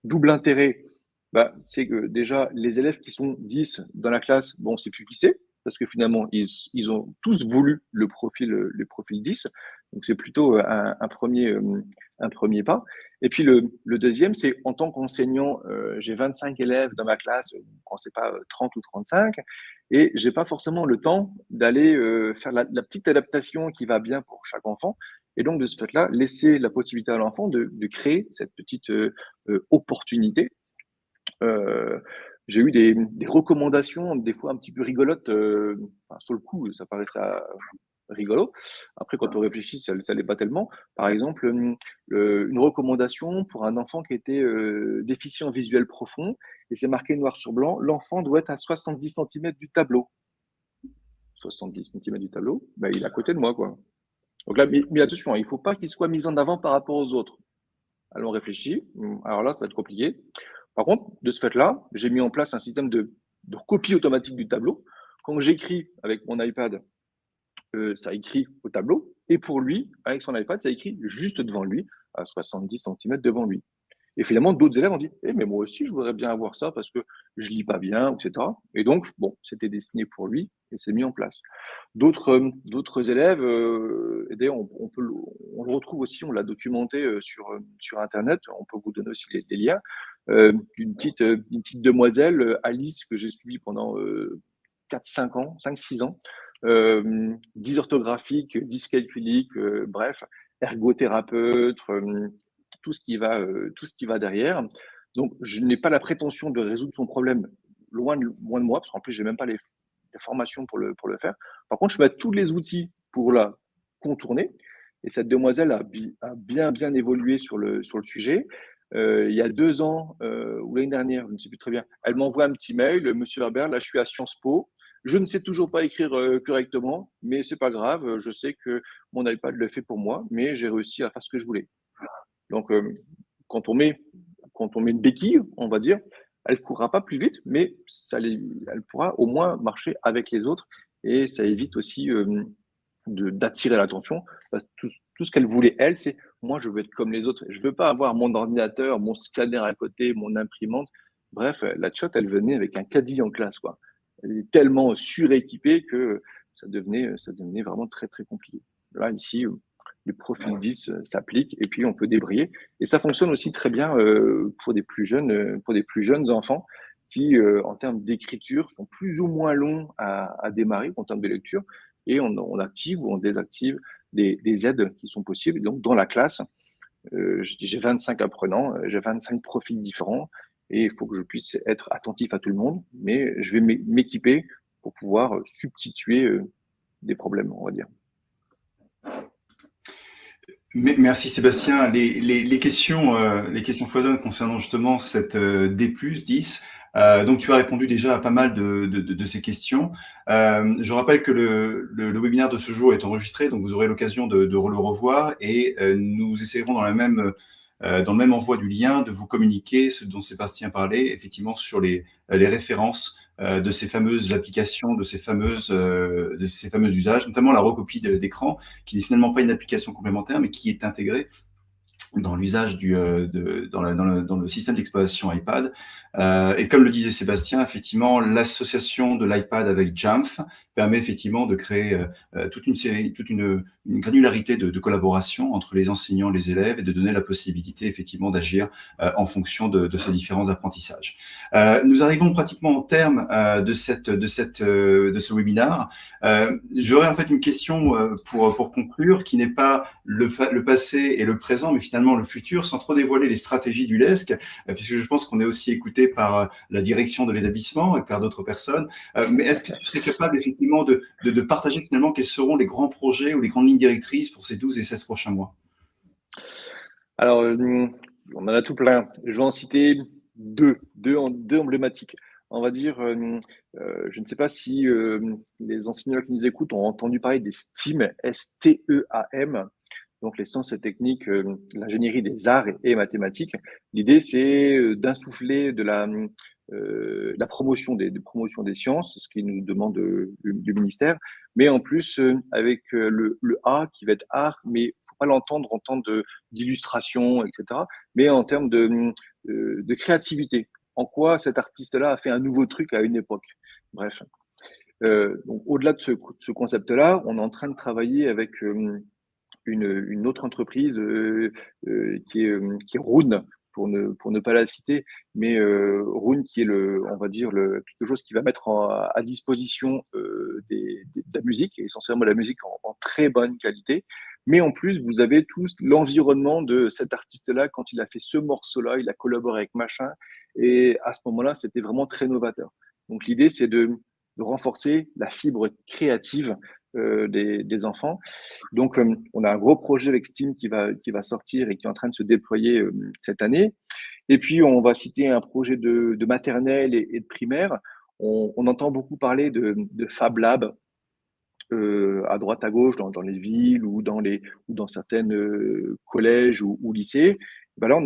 Double intérêt, bah, c'est que déjà, les élèves qui sont 10 dans la classe, bon, on ne sait plus qui c'est, parce que finalement, ils ont tous voulu le profil 10. Donc, c'est plutôt un premier pas. Et puis, le deuxième, c'est en tant qu'enseignant, j'ai 25 élèves dans ma classe, quand c'est pas 30 ou 35, et j'ai pas forcément le temps d'aller faire la petite adaptation qui va bien pour chaque enfant. Et donc, de ce fait-là, laisser la possibilité à l'enfant de créer cette petite opportunité. J'ai eu des recommandations, des fois un petit peu rigolotes. Enfin, sur le coup, ça paraissait rigolo. Après, quand on réfléchit, ça ne l'est pas tellement. Par exemple, une recommandation pour un enfant qui était déficient visuel profond, et c'est marqué noir sur blanc, l'enfant doit être à 70 centimètres du tableau. 70 centimètres du tableau, ben, il est à côté de moi, quoi. Donc là, mais attention, il ne faut pas qu'il soit mis en avant par rapport aux autres. Alors on réfléchit. Alors là, ça va être compliqué. Par contre, de ce fait-là, j'ai mis en place un système de copie automatique du tableau. Quand j'écris avec mon iPad, ça écrit au tableau. Et pour lui, avec son iPad, ça écrit juste devant lui, à 70 centimètres devant lui. Et finalement, d'autres élèves ont dit mais moi aussi, je voudrais bien avoir ça parce que je lis pas bien, etc. Et donc, bon, c'était destiné pour lui et c'est mis en place. D'autres élèves, et d'ailleurs, on le retrouve aussi, on l'a documenté sur Internet, on peut vous donner aussi les liens. Une petite demoiselle, Alice, que j'ai suivie pendant 4-5 ans, 5-6 ans, dysorthographique, dyscalculique, bref, ergothérapeute, tout ce qui va derrière. Donc, je n'ai pas la prétention de résoudre son problème, loin de moi, parce qu'en plus, j'ai même pas les formations pour le faire. Par contre, je mets tous les outils pour la contourner. Et cette demoiselle a bien évolué sur le sujet. Il y a 2 ans ou l'année dernière, je ne sais plus très bien, elle m'envoie un petit mail, Monsieur Herbert, là je suis à Sciences Po, je ne sais toujours pas écrire correctement, mais c'est pas grave, je sais que mon iPad le fait pour moi, mais j'ai réussi à faire ce que je voulais. Donc, quand on met, quand on met une béquille, on va dire, elle ne courra pas plus vite, mais elle pourra au moins marcher avec les autres et ça évite aussi d'attirer l'attention. Tout ce qu'elle voulait, elle, c'est moi, je veux être comme les autres. Je ne veux pas avoir mon ordinateur, mon scanner à côté, mon imprimante. Bref, la tchotte, elle venait avec un caddie en classe, quoi. Elle est tellement suréquipée que ça devenait vraiment très, très compliqué. Là, ici, du profil 10 s'applique et puis on peut débrayer. Et ça fonctionne aussi très bien pour des plus jeunes enfants qui, en termes d'écriture, sont plus ou moins longs à démarrer en termes de lecture. Et on active ou on désactive des aides qui sont possibles. Donc, dans la classe, j'ai 25 apprenants, j'ai 25 profils différents et il faut que je puisse être attentif à tout le monde, mais je vais m'équiper pour pouvoir substituer des problèmes, on va dire. Merci Sébastien. Les questions foisonnent concernant justement cette D+10. Donc tu as répondu déjà à pas mal de ces questions. Je rappelle que le webinaire de ce jour est enregistré, donc vous aurez l'occasion de le revoir et nous essayerons dans le même envoi du lien de vous communiquer ce dont Sébastien parlait, effectivement sur les références de ces fameuses applications, de ces fameux usages, notamment la recopie d'écran, qui n'est finalement pas une application complémentaire, mais qui est intégrée dans l'usage dans le système d'exploitation iPad. Et comme le disait Sébastien, effectivement, l'association de l'iPad avec Jamf permet effectivement de créer toute une granularité de collaboration entre les enseignants, les élèves, et de donner la possibilité effectivement d'agir en fonction de ces différents apprentissages. Nous arrivons pratiquement au terme de ce webinaire. J'aurais en fait une question pour conclure, qui n'est pas le passé et le présent, mais finalement le futur, sans trop dévoiler les stratégies du LESC, puisque je pense qu'on est aussi écouté par la direction de l'établissement et par d'autres personnes. Mais est-ce que tu serais capable effectivement de partager finalement quels seront les grands projets ou les grandes lignes directrices pour ces 12 et 16 prochains mois? Alors, on en a tout plein. Je vais en citer deux emblématiques. On va dire, je ne sais pas si les enseignants qui nous écoutent ont entendu parler des STEAM, S-T-E-A-M, donc les sciences et techniques, l'ingénierie des arts et mathématiques. L'idée, c'est d'insuffler de la promotion des sciences, ce qui nous demande du ministère, mais en plus avec le A qui va être art, mais faut pas l'entendre en termes d'illustration, etc., mais en termes de créativité. En quoi cet artiste-là a fait un nouveau truc à une époque. Bref. Donc, au-delà de ce concept-là, on est en train de travailler avec une autre entreprise qui est Rune, pour ne pas la citer, mais Rune qui est on va dire quelque chose qui va mettre à disposition de la musique, et essentiellement la musique en très bonne qualité. Mais en plus, vous avez tout l'environnement de cet artiste-là. Quand il a fait ce morceau-là, il a collaboré avec machin, et à ce moment-là, c'était vraiment très novateur. Donc l'idée, c'est de renforcer la fibre créative des enfants. Donc, on a un gros projet avec Steam qui va sortir et qui est en train de se déployer cette année. Et puis, on va citer un projet de maternelle et de primaire. On entend beaucoup parler de Fab Lab à droite, à gauche, dans les villes ou dans certaines collèges ou lycées. Ben là,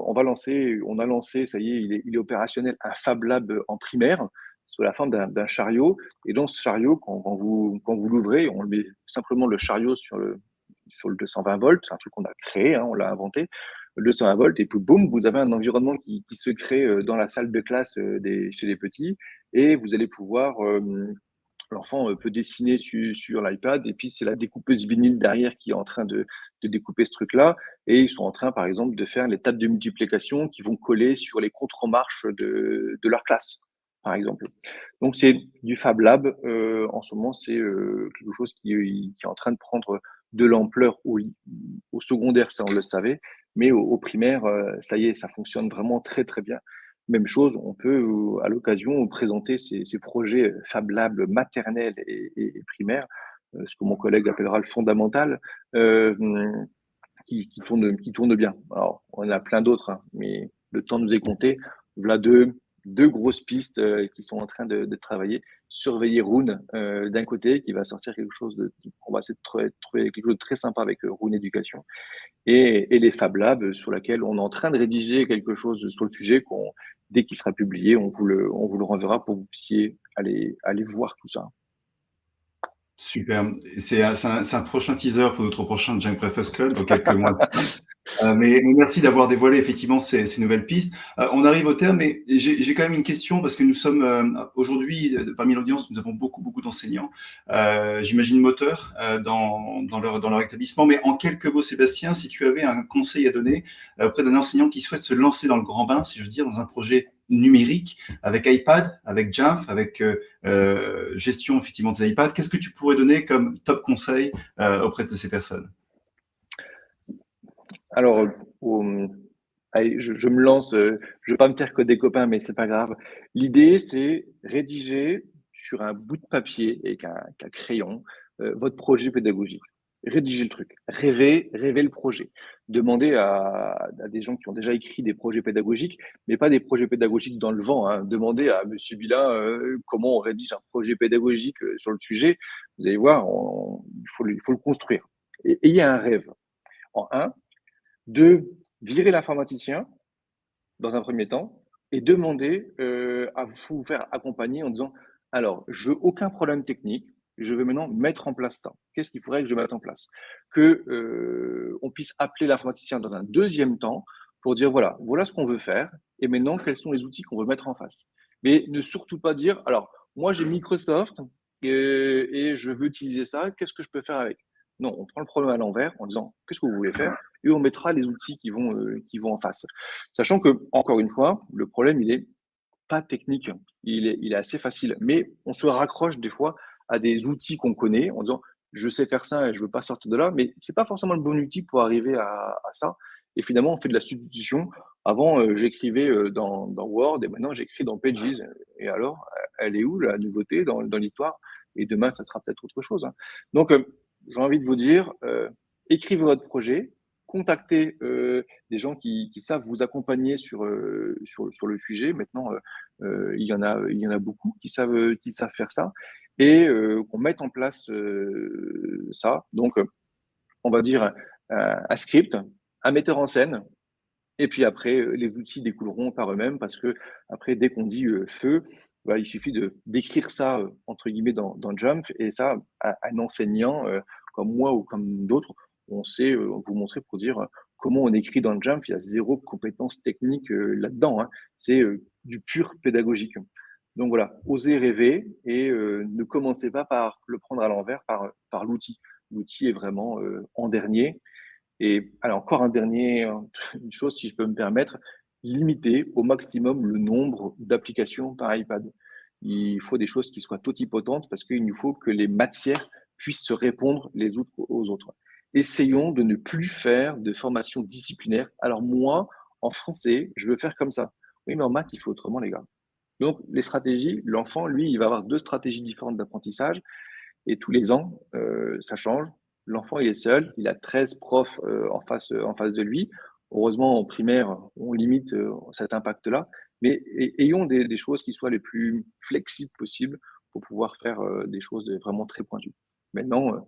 on a lancé, ça y est, il est opérationnel, un Fab Lab en primaire sous la forme d'un chariot. Et dans ce chariot, quand vous l'ouvrez, on le met simplement le chariot sur le 220 volts, c'est un truc qu'on a créé, hein, on l'a inventé, le 220 volts, et puis boum, vous avez un environnement qui se crée dans la salle de classe chez les petits, et vous allez pouvoir l'enfant peut dessiner sur l'iPad, et puis c'est la découpeuse vinyle derrière qui est en train de découper ce truc-là. Et ils sont en train, par exemple, de faire les tables de multiplication qui vont coller sur les contre-marches de leur classe, par exemple. Donc c'est du Fab Lab. En ce moment, c'est quelque chose qui est en train de prendre de l'ampleur au secondaire, ça on le savait, mais au primaire, ça y est, ça fonctionne vraiment très très bien. Même chose, on peut, à l'occasion, présenter ces projets Fab Lab maternels et primaires, ce que mon collègue appellera le fondamental, qui tourne bien. Alors, on en a plein d'autres, hein, mais le temps nous est compté. Voilà deux grosses pistes qui sont en train de travailler. Surveiller Rune d'un côté, qui va sortir quelque chose on va essayer de trouver quelque chose de très sympa avec Rune Éducation, et les Fab Labs sur laquelle on est en train de rédiger quelque chose sur le sujet. Dès qu'il sera publié, on vous le renverra pour que vous puissiez aller voir tout ça. Super. C'est un prochain teaser pour notre prochain Junk Breakfast Club dans quelques mois de ça. Mais merci d'avoir dévoilé effectivement ces nouvelles pistes. On arrive au terme, mais j'ai quand même une question parce que nous sommes aujourd'hui, parmi l'audience, nous avons beaucoup d'enseignants, j'imagine moteurs dans leur établissement. Mais en quelques mots, Sébastien, si tu avais un conseil à donner auprès d'un enseignant qui souhaite se lancer dans le grand bain, si je veux dire, dans un projet numérique avec iPad, avec Jamf, avec gestion effectivement des iPads, qu'est-ce que tu pourrais donner comme top conseil auprès de ces personnes? Alors, allez, je me lance, je vais pas me faire que des copains, mais c'est pas grave. L'idée, c'est rédiger sur un bout de papier avec un crayon, votre projet pédagogique. Rédigez le truc, rêvez le projet. Demandez à des gens qui ont déjà écrit des projets pédagogiques, mais pas des projets pédagogiques dans le vent, hein. Demandez à monsieur Bilin, comment on rédige un projet pédagogique, sur le sujet. Vous allez voir, il faut le construire et ayez un rêve en un. Deux, virer l'informaticien dans un premier temps et demander à vous faire accompagner en disant, alors, je veux aucun problème technique, je veux maintenant mettre en place ça. Qu'est-ce qu'il faudrait que je mette en place? Que on puisse appeler l'informaticien dans un deuxième temps pour dire, voilà ce qu'on veut faire et maintenant, quels sont les outils qu'on veut mettre en face. Mais ne surtout pas dire, alors, moi j'ai Microsoft et je veux utiliser ça, qu'est-ce que je peux faire avec? Non, on prend le problème à l'envers en disant, qu'est-ce que vous voulez faire? Et on mettra les outils qui vont en face. Sachant que, encore une fois, le problème, il est pas technique, il est assez facile, mais on se raccroche des fois à des outils qu'on connaît en disant: «Je sais faire ça et je veux pas sortir de là», mais c'est pas forcément le bon outil pour arriver à ça et finalement, on fait de la substitution. Avant, j'écrivais, dans Word et maintenant j'écris dans Pages et alors, elle est où la nouveauté dans l'histoire? Et demain, ça sera peut-être autre chose, hein. Donc, j'ai envie de vous dire, écrivez votre projet, contactez, des gens qui savent vous accompagner sur le sujet. Maintenant, il y en a beaucoup qui savent faire ça et qu'on mette en place, ça. Donc, on va dire un script, un metteur en scène et puis après, les outils découleront par eux-mêmes parce que après, dès qu'on dit, feu, bah, il suffit de d'écrire ça, entre guillemets dans Jump et ça, un enseignant, comme moi ou comme d'autres, on sait, vous montrer pour dire, comment on écrit dans Jump. Il y a zéro compétence technique, là-dedans, hein. C'est, du pur pédagogique. Donc voilà, osez rêver et ne commencez pas par le prendre à l'envers, par l'outil. L'outil est vraiment, en dernier et alors encore un dernier, une chose si je peux me permettre, limiter au maximum le nombre d'applications par iPad. Il faut des choses qui soient totipotentes parce qu'il nous faut que les matières puissent se répondre les unes aux autres. Essayons de ne plus faire de formation disciplinaire. Alors moi, en français, je veux faire comme ça. Oui, mais en maths, il faut autrement, les gars. Donc les stratégies, l'enfant, lui, il va avoir 2 stratégies différentes d'apprentissage et tous les ans, ça change. L'enfant, il est seul, il a 13 profs en face de lui. Heureusement, en primaire, on limite cet impact-là, mais ayons des choses qui soient les plus flexibles possibles pour pouvoir faire des choses vraiment très pointues. Maintenant,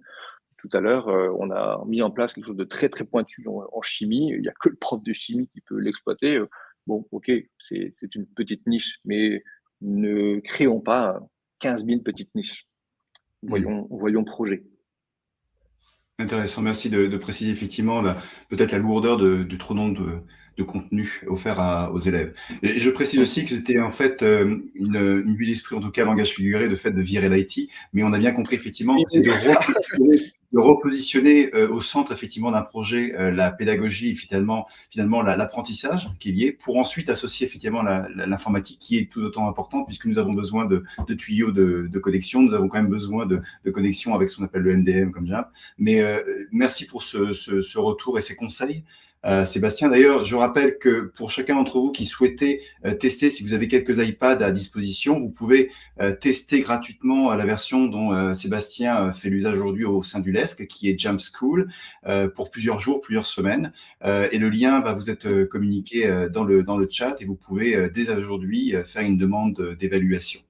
tout à l'heure, on a mis en place quelque chose de très très pointu en chimie. Il n'y a que le prof de chimie qui peut l'exploiter. Bon, ok, c'est une petite niche, mais ne créons pas 15 000 petites niches. Mmh. Voyons projet. Intéressant, merci de préciser effectivement peut-être la lourdeur du trop nombre de contenus offerts aux élèves. Et je précise aussi que c'était en fait une vue d'esprit, en tout cas langage figuré, de fait de virer l'IT, mais on a bien compris effectivement que c'est de repositionner au centre effectivement d'un projet la pédagogie et finalement l'apprentissage qui est lié, pour ensuite associer effectivement l'informatique qui est tout autant important puisque nous avons besoin de tuyaux de connexion, nous avons quand même besoin de connexion avec ce qu'on appelle le MDM comme Java. Mais merci pour ce retour et ces conseils. Sébastien, d'ailleurs, je rappelle que pour chacun d'entre vous qui souhaitait tester, si vous avez quelques iPads à disposition, vous pouvez tester gratuitement la version dont Sébastien fait l'usage aujourd'hui au sein du LESC, qui est Jump School, pour plusieurs jours, plusieurs semaines. Et le lien va vous être communiqué dans le chat et vous pouvez dès aujourd'hui faire une demande d'évaluation.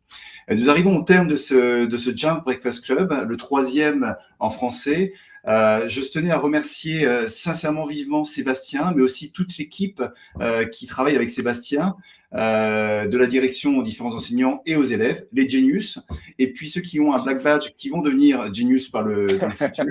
Nous arrivons au terme de ce Jump Breakfast Club, le troisième en français. Je tenais à remercier sincèrement, vivement Sébastien, mais aussi toute l'équipe qui travaille avec Sébastien, de la direction aux différents enseignants et aux élèves, les Genius, et puis ceux qui ont un Black Badge qui vont devenir Genius dans le futur.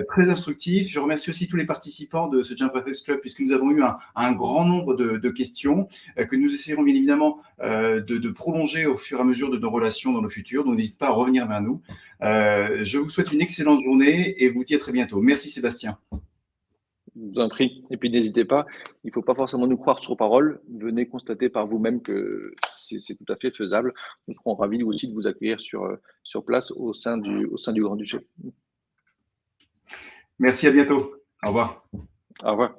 Très instructif. Je remercie aussi tous les participants de ce Jump Reflex Club, puisque nous avons eu un grand nombre de questions que nous essayerons bien évidemment de prolonger au fur et à mesure de nos relations dans le futur. Donc, n'hésitez pas à revenir vers nous. Je vous souhaite une excellente journée et vous dis à très bientôt. Merci Sébastien. Je vous en prie. Et puis n'hésitez pas, il ne faut pas forcément nous croire sur parole. Venez constater par vous-même que c'est tout à fait faisable. Nous serons ravis aussi de vous accueillir sur place au sein du Grand-Duché. Merci, à bientôt. Au revoir. Au revoir.